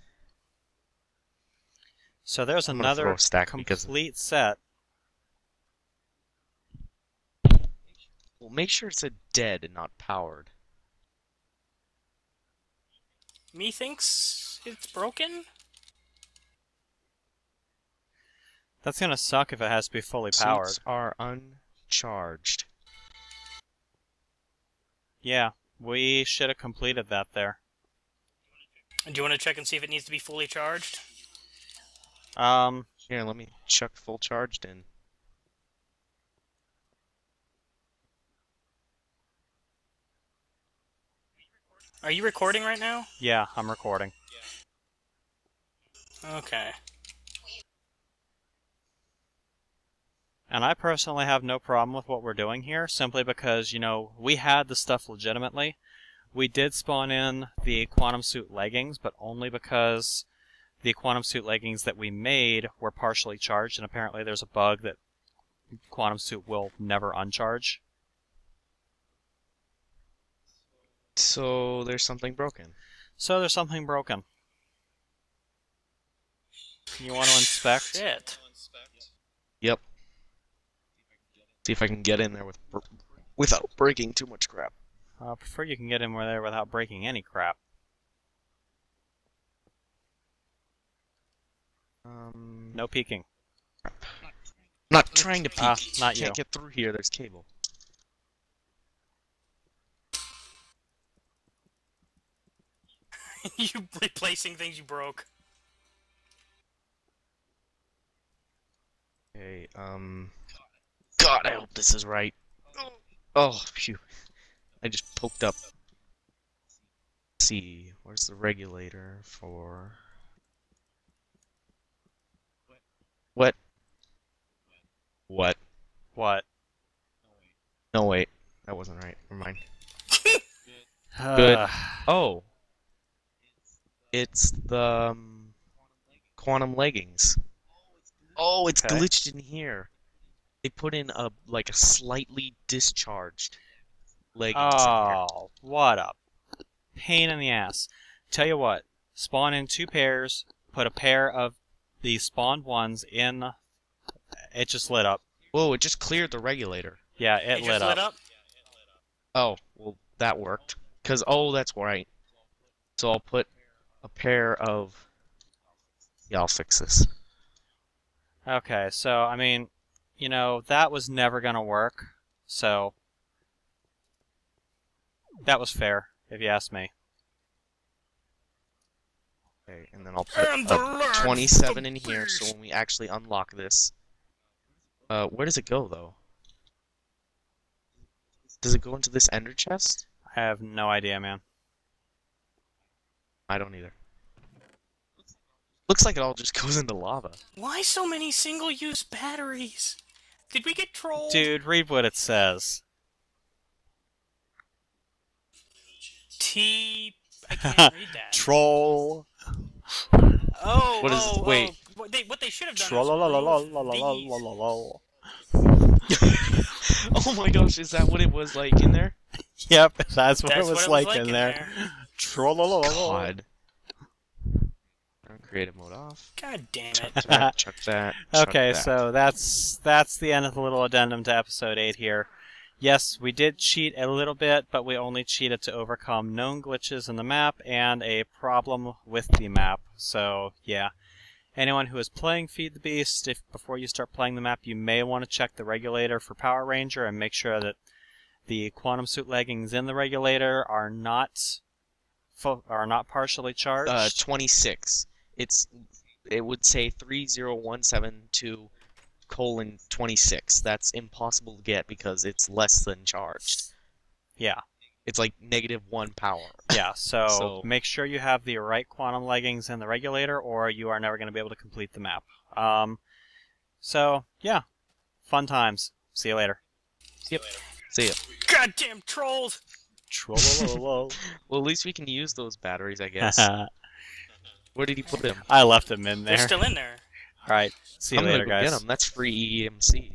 So there's I'm gonna throw another a stack because- complete set. Well, make sure it said dead and not powered. Me thinks it's broken? That's gonna suck if it has to be fully powered. Suits are uncharged. Yeah, we should have completed that there. Do you want to check and see if it needs to be fully charged? Here, let me chuck full charged in. Are you recording right now? Yeah, I'm recording. Okay. And I personally have no problem with what we're doing here, simply because, you know, we had the stuff legitimately. We did spawn in the quantum suit leggings, but only because the quantum suit leggings that we made were partially charged, and apparently there's a bug that quantum suit will never uncharge. So, there's something broken. So there's something broken. You want to inspect? Shit. Yep. See if I can get in there without breaking too much crap. I prefer you can get in there without breaking any crap. No peeking. Not trying to peek. Not you. Can't get through here. There's cable. You replacing things you broke. Okay, God, I hope this is right. Oh, phew. I just poked up. Let's see, where's the regulator for... What? What? What? No, wait. That wasn't right. Never mind. Good. Oh. It's the quantum leggings. Oh, it's Okay. glitched in here. They put in a slightly discharged leggings in here. Oh, what a pain in the ass. Tell you what, spawn in 2 pairs, put a pair of the spawned ones in. It just lit up. Whoa, it just cleared the regulator. Yeah, it Just lit lit up. up? Oh, well, that worked. Oh, that's right. So I'll put a pair of... Yeah, I'll fix this. Okay, so, I mean, you know, that was never gonna work, so that was fair, if you ask me. Okay, and then I'll put And the a last 27 in of here, so these. when we actually unlock this... where does it go, though? Does it go into this ender chest? I have no idea, man. I don't either. Looks like it all just goes into lava. Why so many single-use batteries? Did we get trolled? Dude, read what it says. I can't read that. Troll. Oh, What is- oh, wait. oh. What they should have done is Troll-la-la-la-la-la-la-la-la. Oh my gosh, is that what it was like in there? Yep, that's what That's it was what like in there. Troll-la-la-la-la. God. Turn creative mode off. God damn Chuck it. that, chuck that, chuck Okay, that. so that's the end of the little addendum to episode 8 here. Yes, we did cheat a little bit, but we only cheated to overcome known glitches in the map and a problem with the map. So, yeah. Anyone who is playing Feed the Beast, if before you start playing the map, you may want to check the regulator for Power Ranger and make sure that the quantum suit leggings in the regulator are not are not partially charged. 26. It would say 30172 colon 26. That's impossible to get because it's less than charged. Yeah. It's like -1 power. Yeah, so, So- make sure you have the right quantum leggings in the regulator, or you are never going to be able to complete the map. So, yeah, fun times. See you later. Yep. See ya. Goddamn trolls! Trollololo. Well, at least we can use those batteries, I guess. Where did he put them? I left them in They're there. still in there. Alright, see you I'm gonna later, go guys. get them. That's free EMC.